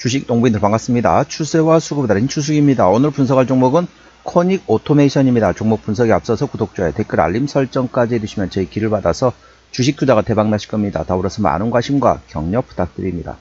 주식 농부인들 반갑습니다. 추세와 수급을 달인 추수입니다. 오늘 분석할 종목은 코닉 오토메이션입니다. 종목 분석에 앞서서 구독, 좋아요, 댓글, 알림 설정까지 해주시면 저희 길을 받아서 주식 투자가 대박 나실 겁니다. 더불어서 많은 관심과 격려 부탁드립니다.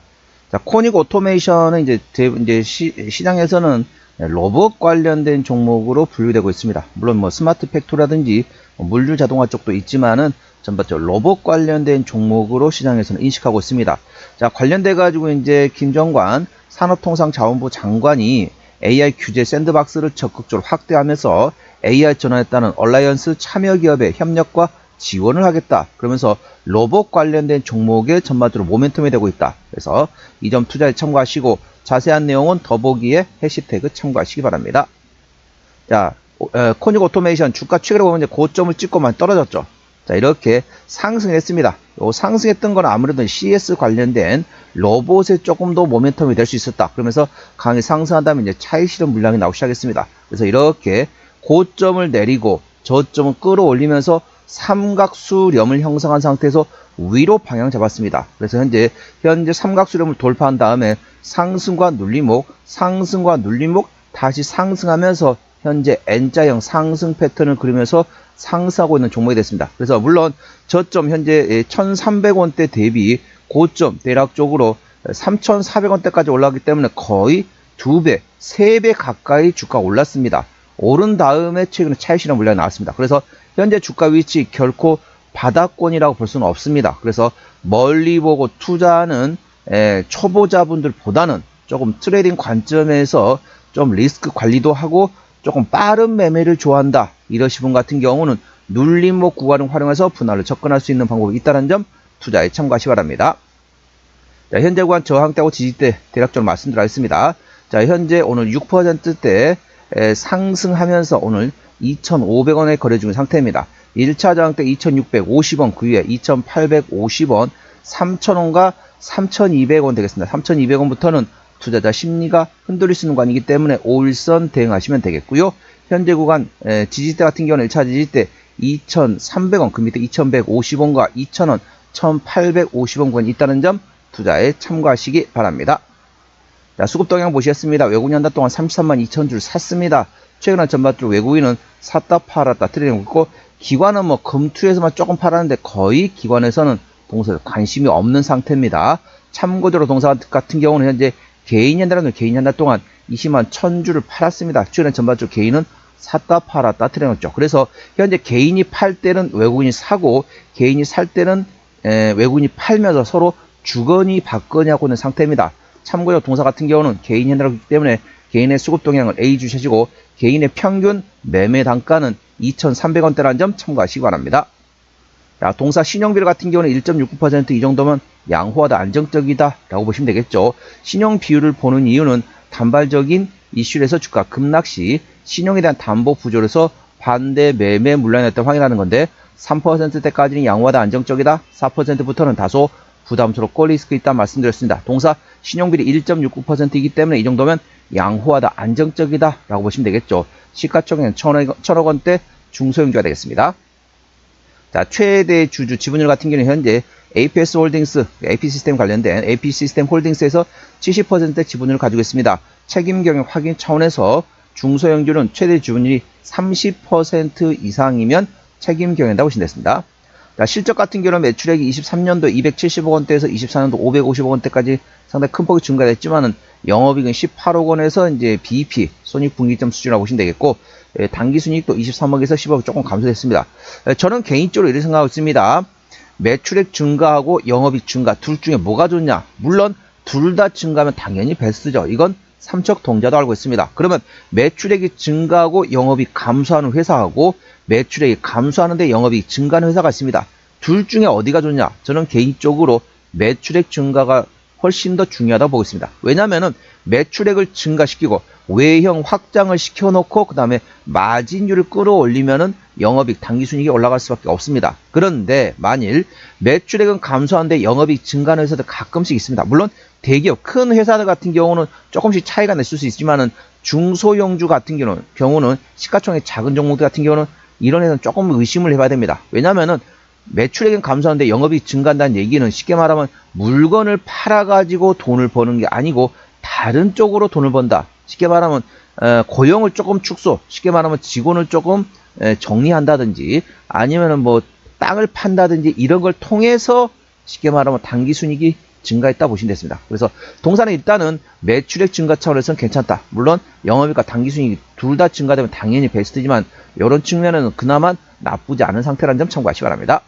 자, 코닉 오토메이션은 이제 시장에서는 로봇 관련된 종목으로 분류되고 있습니다. 물론 뭐 스마트 팩토리라든지 물류 자동화 쪽도 있지만은 전반적으로 로봇 관련된 종목으로 시장에서는 인식하고 있습니다. 자, 관련돼 가지고 이제 김정관 산업통상자원부 장관이 AI 규제 샌드박스를 적극적으로 확대하면서 AI 전환에 따른 얼라이언스 참여 기업의 협력과 지원을 하겠다. 그러면서 로봇 관련된 종목에 전반적으로 모멘텀이 되고 있다. 그래서 이 점 투자에 참고하시고 자세한 내용은 더보기에 해시태그 참고하시기 바랍니다. 자, 코닉 오토메이션 주가 최근에 보면 이제 고점을 찍고만 떨어졌죠. 자, 이렇게 상승했습니다. 상승했던 건 아무래도 CS 관련된 로봇에 조금 더 모멘텀이 될 수 있었다. 그러면서 강하게 상승한다면 이제 차익 실현 물량이 나오기 시작했습니다. 그래서 이렇게 고점을 내리고 저점을 끌어올리면서 삼각수렴을 형성한 상태에서 위로 방향 잡았습니다. 그래서 현재 삼각수렴을 돌파한 다음에 상승과 눌림목 다시 상승하면서 현재 N자형 상승 패턴을 그리면서 상승하고 있는 종목이 됐습니다. 그래서 물론 저점 현재 1300원대 대비 고점 대략적으로 3400원대까지 올라가기 때문에 거의 2배, 3배 가까이 주가 올랐습니다. 오른 다음에 최근에 차익 실현 물량이 나왔습니다. 그래서 현재 주가 위치 결코 바닥권이라고 볼 수는 없습니다. 그래서 멀리 보고 투자하는 초보자분들보다는 조금 트레이딩 관점에서 좀 리스크 관리도 하고 조금 빠른 매매를 좋아한다 이러신 분 같은 경우는 눌림목 구간을 활용해서 분할로 접근할 수 있는 방법이 있다는 점 투자에 참고하시기 바랍니다. 자, 현재 구간 저항대하고 지지대 대략적으로 말씀드리겠습니다. 자, 현재 오늘 6%대 상승하면서 오늘 2,500원에 거래 중인 상태입니다. 1차 저항대 2,650원, 그 위에 2,850원, 3,000원과 3,200원 되겠습니다. 3,200원부터는 투자자 심리가 흔들릴 수 있는 구간이기 때문에 5일선 대응하시면 되겠고요. 현재 구간 지지대 같은 경우는 1차 지지대 2,300원, 그 밑에 2,150원과 2,000원, 1,850원 구간이 있다는 점 투자에 참고하시기 바랍니다. 자, 수급 동향 보시겠습니다. 외국인 한 달 동안 33만 2천 줄 샀습니다. 최근에 전반적으로 외국인은 샀다 팔았다 트레이딩 있고 기관은 뭐 금투에서만 조금 팔았는데 거의 기관에서는 동사에 관심이 없는 상태입니다. 참고적으로 동사 같은 경우는 현재 개인이 한 달 동안 20만 1000주를 팔았습니다. 최근에 전반적으로 개인은 샀다 팔았다 트레이딩했죠. 그래서 현재 개인이 팔 때는 외국인이 사고 개인이 살 때는 외국인이 팔면서 서로 주거니 받거니 하고 있는 상태입니다. 참고로 동사 같은 경우는 개인이 한다기 때문에 개인의 수급 동향을 A 주시고 개인의 평균 매매 단가는 2,300원대라는 점 참고하시기 바랍니다. 자, 동사 신용비율 같은 경우는 1.69% 이 정도면 양호하다 안정적이다 라고 보시면 되겠죠. 신용 비율을 보는 이유는 단발적인 이슈에서 주가 급락 시 신용에 대한 담보 부조로서 반대 매매 물량이 났다 확인하는 건데 3%대까지는 양호하다 안정적이다 4%부터는 다소 부담스럽고 리스크 있다 말씀드렸습니다. 동사 신용비율이 1.69%이기 때문에 이 정도면 양호하다 안정적이다 라고 보시면 되겠죠. 시가총액은 1,000억 원대 중소형주가 되겠습니다. 자, 최대 주주 지분율 같은 경우는 현재 APS 홀딩스, AP 시스템 관련된 AP 시스템 홀딩스에서 70% 지분율을 가지고 있습니다. 책임 경영 확인 차원에서 중소형주는 최대 지분율이 30% 이상이면 책임 경영이라고 보시면 되겠습니다. 자, 실적 같은 경우는 매출액이 23년도 270억 원대에서 24년도 550억 원대까지 상당히 큰 폭이 증가됐지만은 영업이익은 18억 원에서 이제 BEP 손익분기점 수준이라고 보시면 되겠고 당기순이익도 23억에서 10억 조금 감소됐습니다. 저는 개인적으로 이렇게 생각하고 있습니다. 매출액 증가하고 영업이익 증가 둘 중에 뭐가 좋냐? 물론 둘 다 증가하면 당연히 베스트죠. 이건 삼척동자도 알고 있습니다. 그러면 매출액이 증가하고 영업이익 감소하는 회사하고 매출액이 감소하는데 영업이익 증가하는 회사가 있습니다. 둘 중에 어디가 좋냐? 저는 개인적으로 매출액 증가가 훨씬 더 중요하다고 보고 있습니다. 왜냐하면 매출액을 증가시키고 외형 확장을 시켜놓고 그 다음에 마진율을 끌어올리면은 영업이익 당기순이익이 올라갈 수밖에 없습니다. 그런데 만일 매출액은 감소하는데 영업이익 증가하는 회사들 가끔씩 있습니다. 물론 대기업 큰 회사들 같은 경우는 조금씩 차이가 날 수 있지만은 중소형주 같은 경우는 시가총액 작은 종목들 같은 경우는 이런 회사는 조금 의심을 해봐야 됩니다. 왜냐하면은 매출액은 감소하는데 영업이익 증가한다는 얘기는 쉽게 말하면 물건을 팔아가지고 돈을 버는 게 아니고 다른 쪽으로 돈을 번다. 쉽게 말하면 고용을 조금 축소, 쉽게 말하면 직원을 조금 정리한다든지 아니면은 뭐 땅을 판다든지 이런 걸 통해서 쉽게 말하면 단기 순이익이 증가했다 보시면 됐습니다. 그래서 동사는 일단은 매출액 증가 차원에서는 괜찮다. 물론 영업이익과 단기 순이익 둘 다 증가되면 당연히 베스트지만 이런 측면은 그나마 나쁘지 않은 상태라는 점 참고하시기 바랍니다.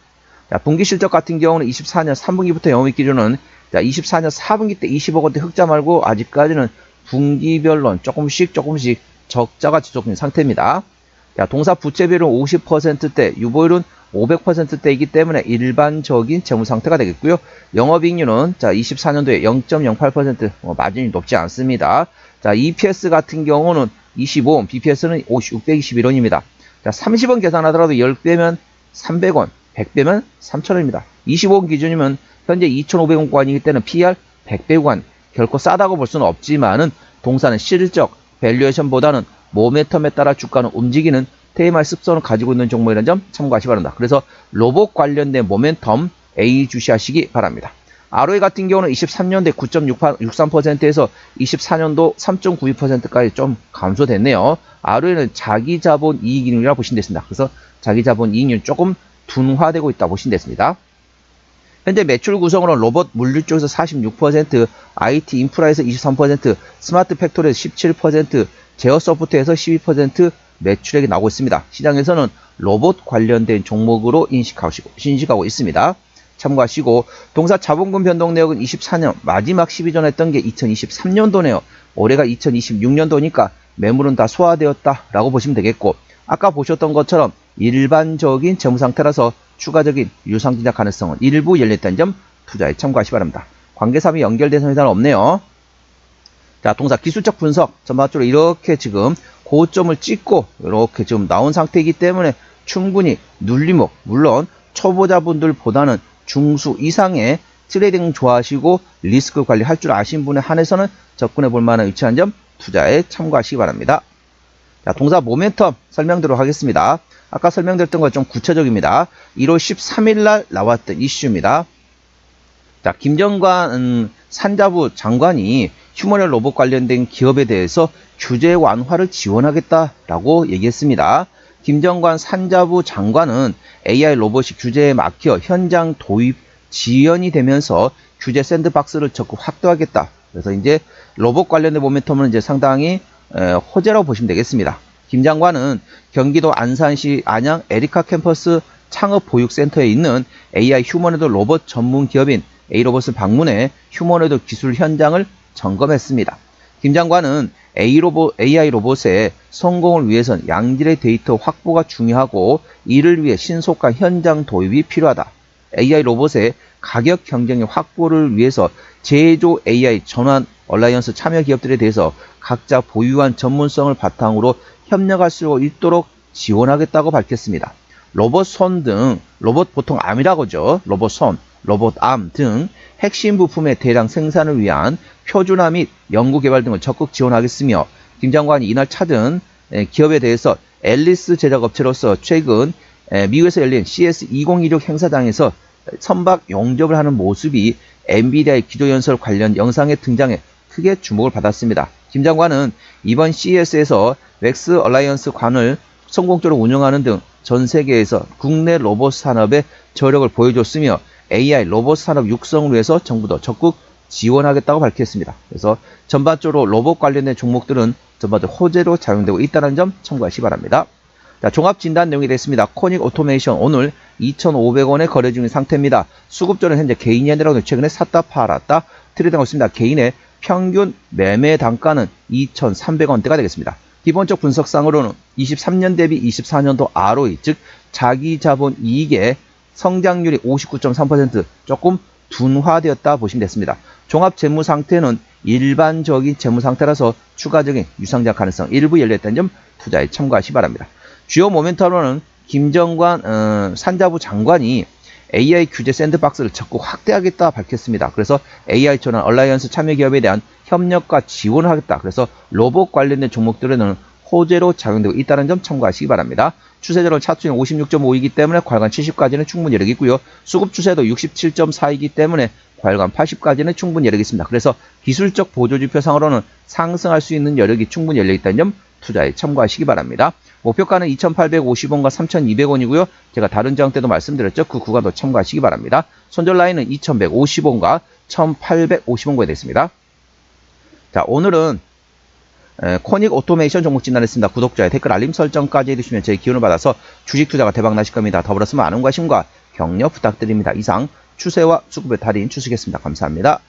자, 분기 실적 같은 경우는 24년 3분기부터 영업이익 기준은 24년 4분기 때 20억 원대 흑자 말고 아직까지는 분기별로 조금씩 적자가 지속된 상태입니다. 자, 동사 부채 비율은 50%대, 유보율은 500%대이기 때문에 일반적인 재무 상태가 되겠고요. 영업이익률은 24년도에 0.08%, 마진이 높지 않습니다. 자, EPS 같은 경우는 25원, BPS는 621원입니다. 자, 30원 계산하더라도 10배면 300원, 100배면 3,000원입니다. 25원 기준이면 현재 2,500원권이기 때문에 PR 100배 구간, 결코 싸다고 볼 수는 없지만은 동사는 실적, 밸류에이션보다는 모멘텀에 따라 주가는 움직이는 테이마의 습성을 가지고 있는 종목이라는 점 참고하시기 바랍니다. 그래서 로봇 관련된 모멘텀 A 주시하시기 바랍니다. ROE 같은 경우는 23년도에 9.63%에서 24년도 3.92%까지 좀 감소됐네요. ROE는 자기자본 이익률이라고 보시면 됐습니다. 그래서 자기자본 이익률이 조금 둔화되고 있다 보시면 됐습니다. 현재 매출 구성으로는 로봇 물류 쪽에서 46%, IT 인프라에서 23%, 스마트 팩토리에서 17%, 제어 소프트에서 12% 매출액이 나오고 있습니다. 시장에서는 로봇 관련된 종목으로 인식하고 있습니다. 참고하시고 동사 자본금 변동 내역은 24년 마지막 12전 했던 게 2023년도네요. 올해가 2026년도니까 매물은 다 소화되었다라고 보시면 되겠고 아까 보셨던 것처럼 일반적인 재무 상태라서 추가적인 유상증자 가능성은 일부 열렸다는 점 투자에 참고하시기 바랍니다. 관계사업이 연결된 회사는 없네요. 자, 동사 기술적 분석 전반적으로 이렇게 지금 고점을 찍고 이렇게 지금 나온 상태이기 때문에 충분히 눌림목, 물론 초보자분들보다는 중수 이상의 트레이딩 좋아하시고 리스크 관리할 줄 아시는 분에 한해서는 접근해 볼 만한 위치한 점 투자에 참고하시기 바랍니다. 자, 동사 모멘텀 설명드리도록 하겠습니다. 아까 설명드렸던 것 좀 구체적입니다. 1월 13일 날 나왔던 이슈입니다. 자, 김정관 산자부 장관이 휴머널 로봇 관련된 기업에 대해서 규제 완화를 지원하겠다라고 얘기했습니다. 김정관 산자부 장관은 AI 로봇이 규제에 막혀 현장 도입 지연이 되면서 규제 샌드박스를 적극 확대하겠다. 그래서 이제 로봇 관련된 모멘텀은 이제 상당히 호재라고 보시면 되겠습니다. 김 장관은 경기도 안산시 안양 에리카 캠퍼스 창업보육센터에 있는 AI 휴머노이드 로봇 전문 기업인 A로봇을 방문해 휴머노이드 기술 현장을 점검했습니다. 김 장관은 AI 로봇의 성공을 위해선 양질의 데이터 확보가 중요하고 이를 위해 신속한 현장 도입이 필요하다. AI 로봇의 가격 경쟁력 확보를 위해서 제조 AI 전환 얼라이언스 참여 기업들에 대해서 각자 보유한 전문성을 바탕으로 협력할 수 있도록 지원하겠다고 밝혔습니다. 로봇손 등, 로봇 보통 암이라고죠. 로봇손, 로봇암 등 핵심 부품의 대량 생산을 위한 표준화 및 연구개발 등을 적극 지원하겠으며 김 장관이 이날 찾은 기업에 대해서 앨리스 제작업체로서 최근 미국에서 열린 CS2026 행사장에서 선박 용접을 하는 모습이 엔비디아의 기조연설 관련 영상에 등장해 크게 주목을 받았습니다. 김 장관은 이번 CES에서 웩스 얼라이언스 관을 성공적으로 운영하는 등 전 세계에서 국내 로봇 산업의 저력을 보여줬으며 AI 로봇 산업 육성을 위해서 정부도 적극 지원하겠다고 밝혔습니다. 그래서 전반적으로 로봇 관련된 종목들은 전반적으로 호재로 작용되고 있다는 점 참고하시기 바랍니다. 자, 종합 진단 내용이 됐습니다. 코닉 오토메이션 오늘 2,500원에 거래 중인 상태입니다. 수급전은 현재 개인이 아니라 최근에 샀다 팔았다 트레이딩하고 있습니다. 개인의 평균 매매 단가는 2,300원대가 되겠습니다. 기본적 분석상으로는 23년 대비 24년도 ROE, 즉 자기 자본 이익의 성장률이 59.3% 조금 둔화되었다 보시면 됐습니다. 종합 재무 상태는 일반적인 재무 상태라서 추가적인 유상증자 가능성 일부 열렸다는 점 투자에 참고하시기 바랍니다. 주요 모멘텀으로는 김정관 산자부 장관이 AI 규제 샌드박스를 적극 확대하겠다 밝혔습니다. 그래서 AI 전환 얼라이언스 참여 기업에 대한 협력과 지원을 하겠다. 그래서 로봇 관련된 종목들에는 호재로 작용되고 있다는 점 참고하시기 바랍니다. 추세적으로 차트는 56.5이기 때문에 과간 70까지는 충분히 여력이 있고요. 수급 추세도 67.4이기 때문에 과열관 80까지는 충분히 여력이 있습니다. 그래서 기술적 보조지표상으로는 상승할 수 있는 여력이 충분히 열려있다는 점 투자에 참고하시기 바랍니다. 목표가는 2,850원과 3,200원이고요. 제가 다른 저항 때도 말씀드렸죠. 그 구간도 참고하시기 바랍니다. 손절 라인은 2,150원과 1,850원까지 됐습니다. 자, 오늘은 코닉 오토메이션 종목 진단했습니다. 구독자의 댓글 알림 설정까지 해주시면 제 기운을 받아서 주식 투자가 대박 나실 겁니다. 더불어서 많은 관심과 격려 부탁드립니다. 이상 추세와 수급의 달인 추수겠습니다. 감사합니다.